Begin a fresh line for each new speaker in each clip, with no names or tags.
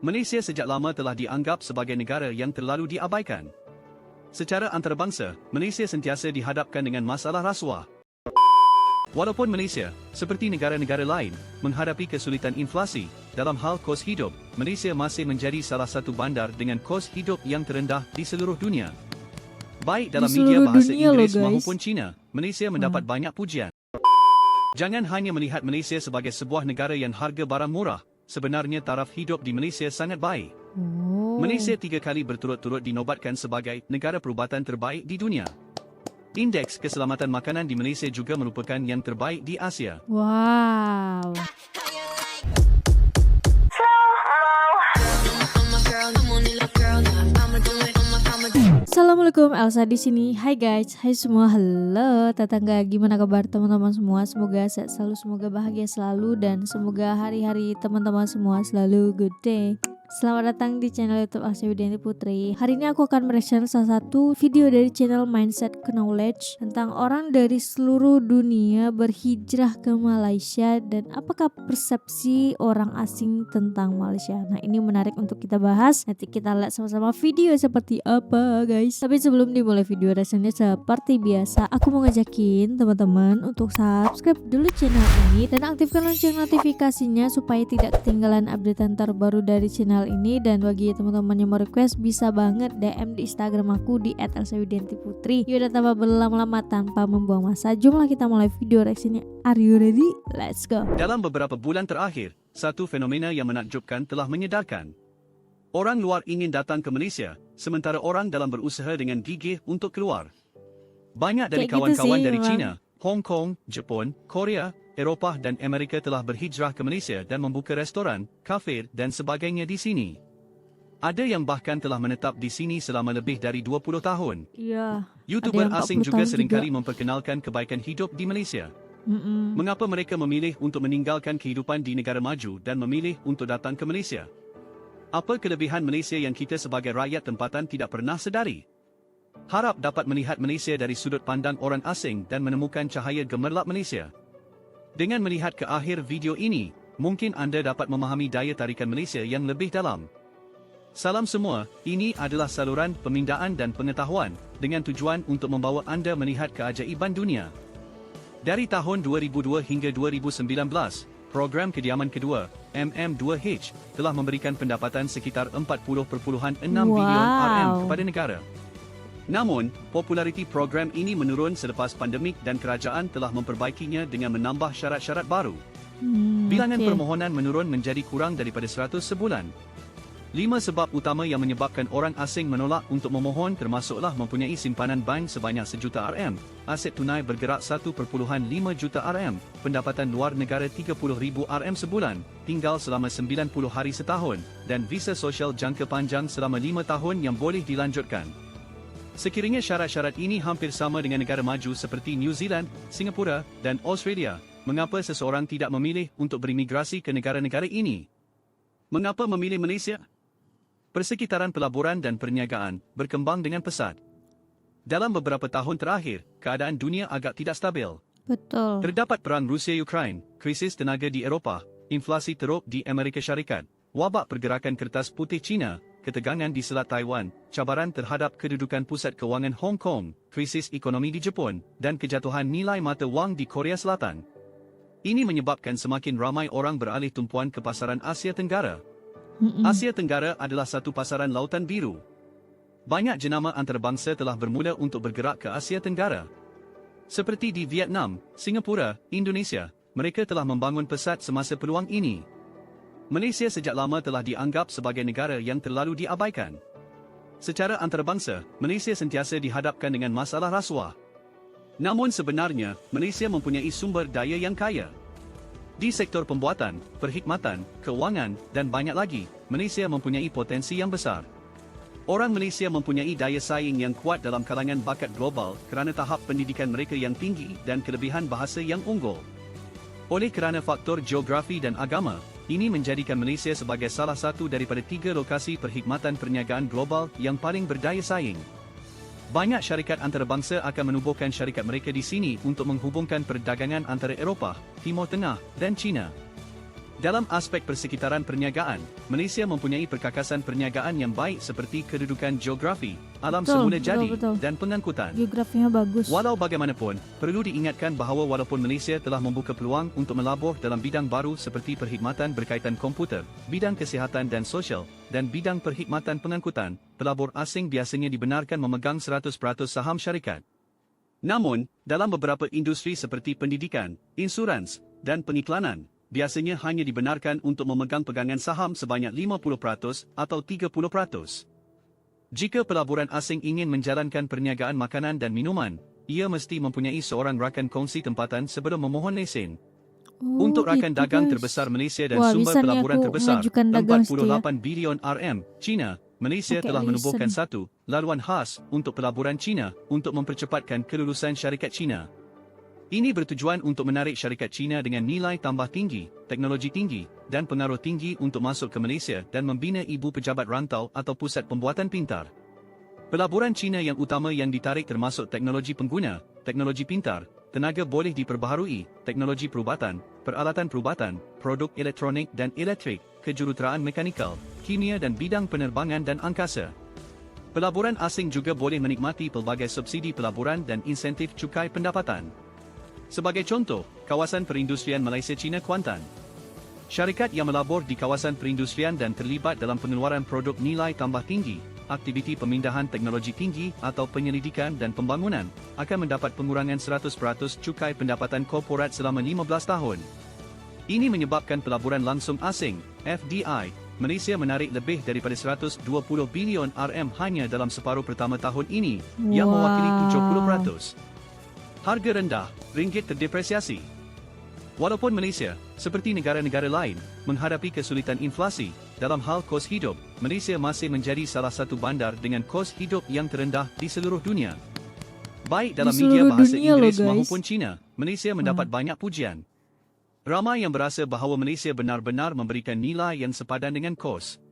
Malaysia sejak lama telah dianggap sebagai negara yang terlalu diabaikan. Secara antarabangsa, Malaysia sentiasa dihadapkan dengan masalah rasuah. Walaupun Malaysia, seperti negara-negara lain, menghadapi kesulitan inflasi, dalam hal kos hidup, Malaysia masih menjadi salah satu bandar dengan kos hidup yang terendah di seluruh dunia. Baik dalam media bahasa Inggeris maupun Cina, Malaysia mendapat banyak pujian. Jangan hanya melihat Malaysia sebagai sebuah negara yang harga barang murah, sebenarnya taraf hidup di Malaysia sangat baik. Malaysia 3 kali berturut-turut dinobatkan sebagai negara perubatan terbaik di dunia. Indeks keselamatan makanan di Malaysia juga merupakan yang terbaik di Asia.
Wow. Assalamualaikum, Elsa di sini. Hai guys, hai semua, halo tetangga. Gimana kabar teman-teman semua? Semoga sehat selalu, semoga bahagia selalu, dan semoga hari-hari teman-teman semua selalu good day. Selamat datang di channel YouTube Elsa Widianti Putri. Hari ini aku akan mereaction salah satu video dari channel Mindset Knowledge tentang orang dari seluruh dunia berhijrah ke Malaysia dan apakah persepsi orang asing tentang Malaysia. Nah, ini menarik untuk kita bahas. Nanti kita lihat sama-sama video seperti apa, guys. Tapi sebelum dimulai video reactionnya, seperti biasa, aku mau ngajakin teman-teman untuk subscribe dulu channel ini dan aktifkan lonceng notifikasinya supaya tidak ketinggalan updatean terbaru dari channel ini. Dan bagi teman-teman yang mau request, bisa banget DM di Instagram aku di @elsawidiantiputri. Yaudah, tanpa berlama-lama, tanpa membuang masa, jomlah kita mulai video reaksinya. Are you ready? Let's go.
Dalam beberapa bulan terakhir, satu fenomena yang menakjubkan telah menyedarkan. Orang luar ingin datang ke Malaysia, sementara orang dalam berusaha dengan gigih untuk keluar. Banyak dari kawan-kawan dari China, Hong Kong, Jepun, Korea, Eropah dan Amerika telah berhijrah ke Malaysia dan membuka restoran, kafe dan sebagainya di sini. Ada yang bahkan telah menetap di sini selama lebih dari 20 tahun.
Iya.
YouTuber asing juga seringkali memperkenalkan kebaikan hidup di Malaysia. Mengapa mereka memilih untuk meninggalkan kehidupan di negara maju dan memilih untuk datang ke Malaysia? Apa kelebihan Malaysia yang kita sebagai rakyat tempatan tidak pernah sedari? Harap dapat melihat Malaysia dari sudut pandang orang asing dan menemukan cahaya gemerlap Malaysia. Dengan melihat ke akhir video ini, mungkin anda dapat memahami daya tarikan Malaysia yang lebih dalam. Salam semua, ini adalah saluran pemindaan dan pengetahuan, dengan tujuan untuk membawa anda melihat keajaiban dunia. Dari tahun 2002 hingga 2019, program kediaman kedua, MM2H, telah memberikan pendapatan sekitar 40.6 bilion RM kepada negara. Namun, populariti program ini menurun selepas pandemik dan kerajaan telah memperbaikinya dengan menambah syarat-syarat baru. Bilangan permohonan menurun menjadi kurang daripada 100 sebulan. 5 sebab utama yang menyebabkan orang asing menolak untuk memohon termasuklah mempunyai simpanan bank sebanyak 1 juta RM, aset tunai bergerak 1.5 juta RM, pendapatan luar negara 30,000 RM sebulan, tinggal selama 90 hari setahun, dan visa sosial jangka panjang selama 5 tahun yang boleh dilanjutkan. Sekiranya syarat-syarat ini hampir sama dengan negara maju seperti New Zealand, Singapura, dan Australia, mengapa seseorang tidak memilih untuk berimigrasi ke negara-negara ini? Mengapa memilih Malaysia? Persekitaran pelaburan dan perniagaan berkembang dengan pesat. Dalam beberapa tahun terakhir, keadaan dunia agak tidak stabil.
Betul.
Terdapat perang Rusia-Ukraine, krisis tenaga di Eropah, inflasi teruk di Amerika Syarikat, wabak pergerakan kertas putih China, ketegangan di Selat Taiwan, cabaran terhadap kedudukan pusat kewangan Hong Kong, krisis ekonomi di Jepun, dan kejatuhan nilai mata wang di Korea Selatan. Ini menyebabkan semakin ramai orang beralih tumpuan ke pasaran Asia Tenggara. Asia Tenggara adalah satu pasaran lautan biru. Banyak jenama antarabangsa telah bermula untuk bergerak ke Asia Tenggara. Seperti di Vietnam, Singapura, Indonesia, mereka telah membangun pesat semasa peluang ini. Malaysia sejak lama telah dianggap sebagai negara yang terlalu diabaikan. Secara antarabangsa, Malaysia sentiasa dihadapkan dengan masalah rasuah. Namun sebenarnya, Malaysia mempunyai sumber daya yang kaya. Di sektor pembuatan, perkhidmatan, kewangan, dan banyak lagi, Malaysia mempunyai potensi yang besar. Orang Malaysia mempunyai daya saing yang kuat dalam kalangan bakat global kerana tahap pendidikan mereka yang tinggi dan kelebihan bahasa yang unggul. Oleh kerana faktor geografi dan agama, ini menjadikan Malaysia sebagai salah satu daripada 3 lokasi perkhidmatan perniagaan global yang paling berdaya saing. Banyak syarikat antarabangsa akan menubuhkan syarikat mereka di sini untuk menghubungkan perdagangan antara Eropah, Timur Tengah, dan China. Dalam aspek persekitaran perniagaan, Malaysia mempunyai perkakasan perniagaan yang baik seperti kedudukan geografi, alam semula jadi dan pengangkutan.
Geografinya bagus.
Walau bagaimanapun, perlu diingatkan bahawa walaupun Malaysia telah membuka peluang untuk melabur dalam bidang baru seperti perkhidmatan berkaitan komputer, bidang kesihatan dan sosial, dan bidang perkhidmatan pengangkutan, pelabur asing biasanya dibenarkan memegang 100% saham syarikat. Namun, dalam beberapa industri seperti pendidikan, insurans, dan pengiklanan, biasanya hanya dibenarkan untuk memegang pegangan saham sebanyak 50% atau 30%. Jika pelaburan asing ingin menjalankan perniagaan makanan dan minuman, ia mesti mempunyai seorang rakan kongsi tempatan sebelum memohon lesen. Untuk rakan
gitu
dagang
guys.
terbesar Malaysia dan
Wah,
sumber
bisa nih
pelaburan
aku
terbesar,
mengajukan dagang situ ya.
48 bilion RM, China, Malaysia
Oke,
telah menubuhkan
listen.
satu laluan khas untuk pelaburan China untuk mempercepatkan kelulusan syarikat China. Ini bertujuan untuk menarik syarikat China dengan nilai tambah tinggi, teknologi tinggi, dan pengaruh tinggi untuk masuk ke Malaysia dan membina ibu pejabat rantau atau pusat pembuatan pintar. Pelaburan China yang utama yang ditarik termasuk teknologi pengguna, teknologi pintar, tenaga boleh diperbaharui, teknologi perubatan, peralatan perubatan, produk elektronik dan elektrik, kejuruteraan mekanikal, kimia dan bidang penerbangan dan angkasa. Pelaburan asing juga boleh menikmati pelbagai subsidi pelaburan dan insentif cukai pendapatan. Sebagai contoh, kawasan perindustrian Malaysia-China Kuantan. Syarikat yang melabur di kawasan perindustrian dan terlibat dalam pengeluaran produk nilai tambah tinggi, aktiviti pemindahan teknologi tinggi atau penyelidikan dan pembangunan, akan mendapat pengurangan 100% cukai pendapatan korporat selama 15 tahun. Ini menyebabkan pelaburan langsung asing, FDI, Malaysia menarik lebih daripada 120 bilion RM hanya dalam separuh pertama tahun ini, yang mewakili 70%. Harga rendah, ringgit terdepresiasi. Walaupun Malaysia, seperti negara-negara lain, menghadapi kesulitan inflasi, dalam hal kos hidup, Malaysia masih menjadi salah satu bandar dengan kos hidup yang terendah di seluruh dunia. Baik dalam media bahasa Inggeris maupun Cina, Malaysia mendapat banyak pujian. Ramai yang berasa bahawa Malaysia benar-benar memberikan nilai yang sepadan dengan kos.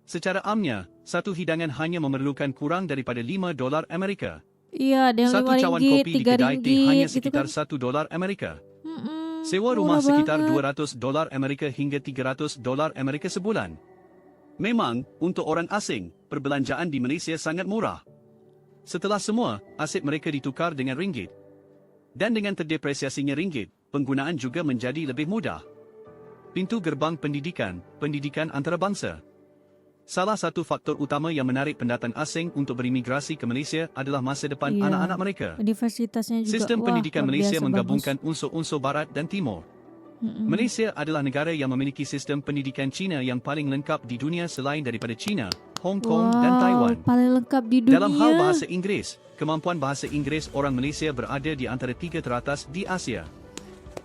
Secara amnya, satu hidangan hanya memerlukan kurang daripada $5 Amerika.
Iya, ada yang
Satu cawan
RM5,
kopi di kedai teh
RM3
hanya
gitu
sekitar
kan.
$1 Amerika. Sewa rumah sekitar $200 Amerika hingga $300 Amerika sebulan. Memang, untuk orang asing, perbelanjaan di Malaysia sangat murah. Setelah semua, aset mereka ditukar dengan ringgit. Dan dengan terdepresiasinya ringgit, penggunaan juga menjadi lebih mudah. Pintu gerbang pendidikan, pendidikan antarabangsa. Salah satu faktor utama yang menarik pendatang asing untuk berimigrasi ke Malaysia adalah masa depan anak-anak mereka.
Universitasnya juga,
Sistem pendidikan Malaysia menggabungkan
bagus.
unsur-unsur barat dan timur. Malaysia adalah negara yang memiliki sistem pendidikan China yang paling lengkap di dunia selain daripada China, Hong Kong dan Taiwan.
Paling lengkap di dunia.
Dalam hal bahasa Inggeris, kemampuan bahasa Inggeris orang Malaysia berada di antara 3 teratas di Asia.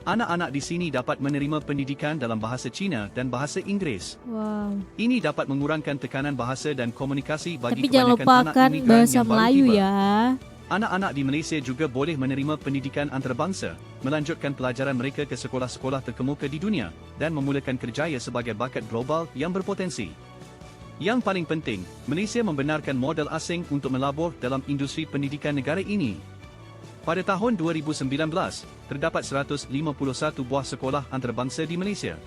Anak-anak di sini dapat menerima pendidikan dalam bahasa Cina dan bahasa Inggris.
Wow.
Ini dapat mengurangkan tekanan bahasa dan komunikasi bagi
Tapi jangan
kebanyakan anak
lupakan
imigran
bahasa
yang baru
Melayu
tiba.
ya.
Anak-anak di Malaysia juga boleh menerima pendidikan antarabangsa, melanjutkan pelajaran mereka ke sekolah-sekolah terkemuka di dunia, dan memulakan kerjaya sebagai bakat global yang berpotensi. Yang paling penting, Malaysia membenarkan modal asing untuk melabur dalam industri pendidikan negara ini. Pada tahun 2019, terdapat 151 buah sekolah antarabangsa di Malaysia.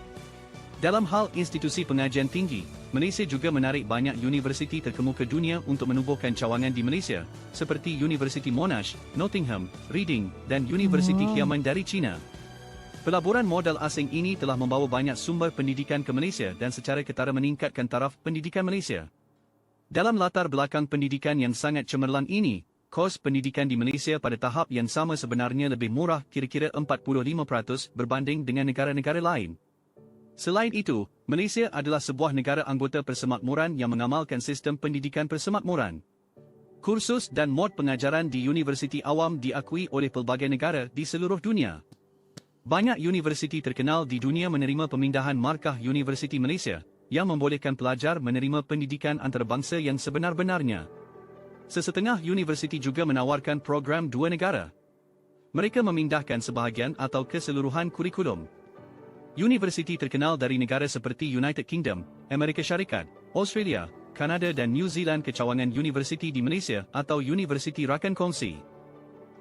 Dalam hal institusi pengajian tinggi, Malaysia juga menarik banyak universiti terkemuka dunia untuk menubuhkan cawangan di Malaysia, seperti Universiti Monash, Nottingham, Reading, dan Universiti Xiamen dari China. Pelaburan modal asing ini telah membawa banyak sumber pendidikan ke Malaysia dan secara ketara meningkatkan taraf pendidikan Malaysia. Dalam latar belakang pendidikan yang sangat cemerlang ini, kos pendidikan di Malaysia pada tahap yang sama sebenarnya lebih murah kira-kira 45% berbanding dengan negara-negara lain. Selain itu, Malaysia adalah sebuah negara anggota persemakmuran yang mengamalkan sistem pendidikan persemakmuran. Kursus dan mod pengajaran di universiti awam diakui oleh pelbagai negara di seluruh dunia. Banyak universiti terkenal di dunia menerima pemindahan markah Universiti Malaysia, yang membolehkan pelajar menerima pendidikan antarabangsa yang sebenar-benarnya. Sesetengah universiti juga menawarkan program dua negara. Mereka memindahkan sebahagian atau keseluruhan kurikulum. Universiti terkenal dari negara seperti United Kingdom, Amerika Syarikat, Australia, Kanada dan New Zealand ke cawangan universiti di Malaysia atau universiti rakan kongsi.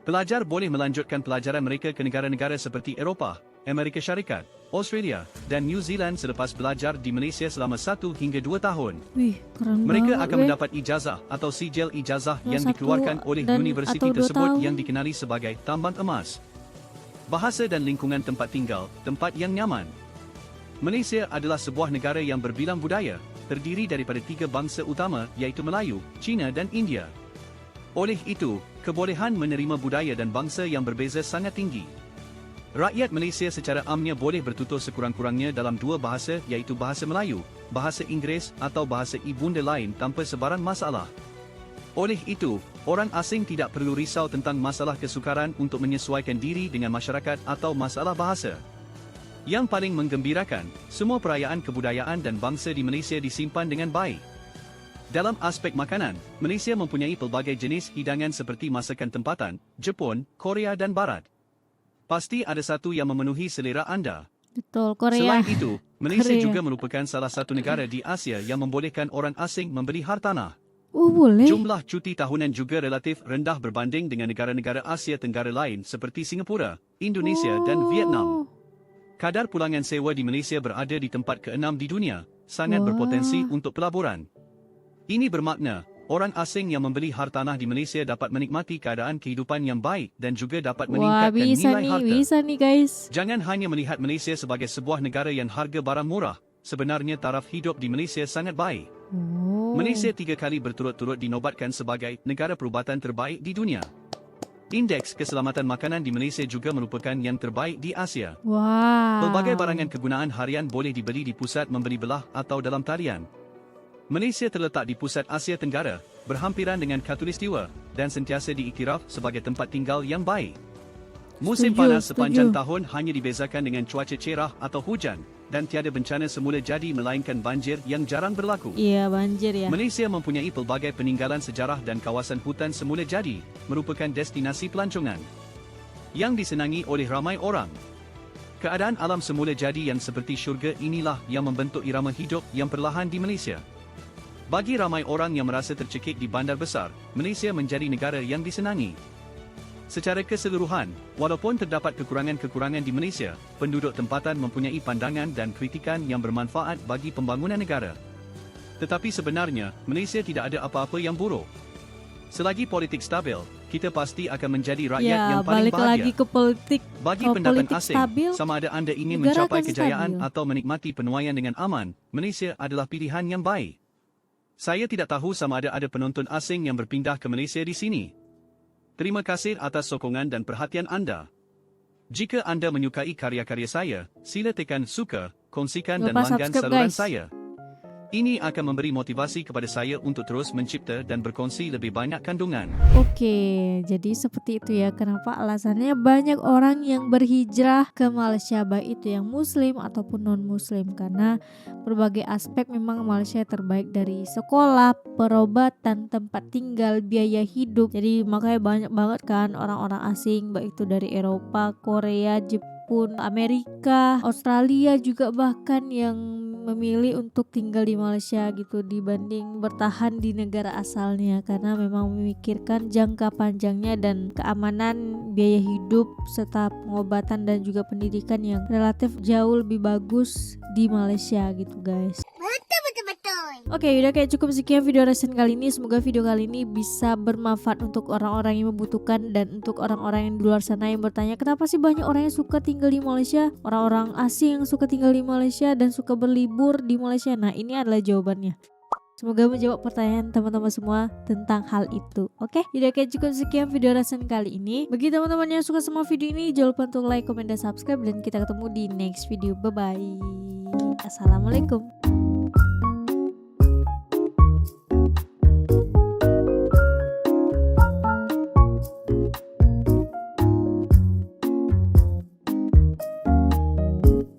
Pelajar boleh melanjutkan pelajaran mereka ke negara-negara seperti Eropah, Amerika Syarikat, Australia, dan New Zealand selepas belajar di Malaysia selama 1 hingga 2 tahun.
Wih, keren
Mereka
banget,
akan
weh.
mendapat ijazah atau sijil ijazah
Ya,
yang
1
dikeluarkan oleh
dan
universiti
atau 2
tersebut
tahun.
yang dikenali sebagai tambang emas. Bahasa dan lingkungan tempat tinggal, tempat yang nyaman. Malaysia adalah sebuah negara yang berbilang budaya, terdiri daripada 3 bangsa utama iaitu Melayu, Cina dan India. Oleh itu, kebolehan menerima budaya dan bangsa yang berbeza sangat tinggi. Rakyat Malaysia secara amnya boleh bertutur sekurang-kurangnya dalam 2 bahasa iaitu bahasa Melayu, bahasa Inggeris atau bahasa ibunda lain tanpa sebarang masalah. Oleh itu, orang asing tidak perlu risau tentang masalah kesukaran untuk menyesuaikan diri dengan masyarakat atau masalah bahasa. Yang paling menggembirakan, semua perayaan kebudayaan dan bangsa di Malaysia disimpan dengan baik. Dalam aspek makanan, Malaysia mempunyai pelbagai jenis hidangan seperti masakan tempatan, Jepun, Korea dan Barat. Pasti ada satu yang memenuhi selera anda.
Betul, Korea.
Selain itu, Malaysia
Korea.
juga merupakan salah satu negara di Asia yang membolehkan orang asing membeli hartanah.
Oh, boleh.
Jumlah cuti tahunan juga relatif rendah berbanding dengan negara-negara Asia Tenggara lain seperti Singapura, Indonesia dan Vietnam. Kadar pulangan sewa di Malaysia berada di tempat ke-6 di dunia, sangat
Wah.
berpotensi untuk pelaburan. Ini bermakna, orang asing yang membeli hartanah di Malaysia dapat menikmati keadaan kehidupan yang baik dan juga dapat
Wah,
meningkatkan nilai harta.
bisa nih guys.
Jangan hanya melihat Malaysia sebagai sebuah negara yang harga barang murah, sebenarnya taraf hidup di Malaysia sangat baik.
Oh.
Malaysia 3 kali berturut-turut dinobatkan sebagai negara perubatan terbaik di dunia. Indeks keselamatan makanan di Malaysia juga merupakan yang terbaik di Asia.
Wow.
Pelbagai barangan kegunaan harian boleh dibeli di pusat membeli belah atau dalam talian. Malaysia terletak di pusat Asia Tenggara, berhampiran dengan Khatulistiwa, dan sentiasa diiktiraf sebagai tempat tinggal yang baik. Musim
Setuju,
panas sepanjang
setuju.
tahun hanya dibezakan dengan cuaca cerah atau hujan, dan tiada bencana semula jadi melainkan banjir yang jarang berlaku.
Iya, banjir ya.
Malaysia mempunyai pelbagai peninggalan sejarah dan kawasan hutan semula jadi, merupakan destinasi pelancongan yang disenangi oleh ramai orang. Keadaan alam semula jadi yang seperti syurga inilah yang membentuk irama hidup yang perlahan di Malaysia. Bagi ramai orang yang merasa tercekik di bandar besar, Malaysia menjadi negara yang disenangi. Secara keseluruhan, walaupun terdapat kekurangan-kekurangan di Malaysia, penduduk tempatan mempunyai pandangan dan kritikan yang bermanfaat bagi pembangunan negara. Tetapi sebenarnya, Malaysia tidak ada apa-apa yang buruk. Selagi politik stabil, kita pasti akan menjadi rakyat
Ya,
yang paling
balik
bahagia.
lagi ke politik.
Bagi
Kalau
pendatang
politik
asing,
stabil,
sama ada anda ingin
negara
mencapai
akan
kejayaan
stabil.
atau menikmati penuaian dengan aman, Malaysia adalah pilihan yang baik. Saya tidak tahu sama ada penonton asing yang berpindah ke Malaysia di sini. Terima kasih atas sokongan dan perhatian anda. Jika anda menyukai karya-karya saya, sila tekan suka, kongsikan dan
Lupa
langgan
subscribe,
saluran
guys.
saya. Ini akan memberi motivasi kepada saya untuk terus mencipta dan berkongsi lebih banyak kandungan.
Oke, jadi seperti itu ya. Kenapa alasannya banyak orang yang berhijrah ke Malaysia, baik itu yang muslim ataupun non-muslim. Karena berbagai aspek memang Malaysia terbaik, dari sekolah, perobatan, tempat tinggal, biaya hidup. Jadi makanya banyak banget kan orang-orang asing, baik itu dari Eropa, Korea, Jepun, Amerika, Australia juga bahkan yang memilih untuk tinggal di Malaysia gitu dibanding bertahan di negara asalnya, karena memang memikirkan jangka panjangnya dan keamanan biaya hidup serta pengobatan dan juga pendidikan yang relatif jauh lebih bagus di Malaysia gitu guys. Oke, udah kayak cukup sekian video reaction kali ini. Semoga video kali ini bisa bermanfaat untuk orang-orang yang membutuhkan dan untuk orang-orang yang di luar sana yang bertanya kenapa sih banyak orang yang suka tinggal di Malaysia, orang-orang asing yang suka tinggal di Malaysia dan suka berlibur di Malaysia. Nah, ini adalah jawabannya. Semoga menjawab pertanyaan teman-teman semua tentang hal itu. Oke, udah kayak cukup sekian video reaction kali ini. Bagi teman-teman yang suka sama video ini, jangan lupa untuk like, komen, dan subscribe. Dan kita ketemu di next video. Bye-bye. Assalamualaikum.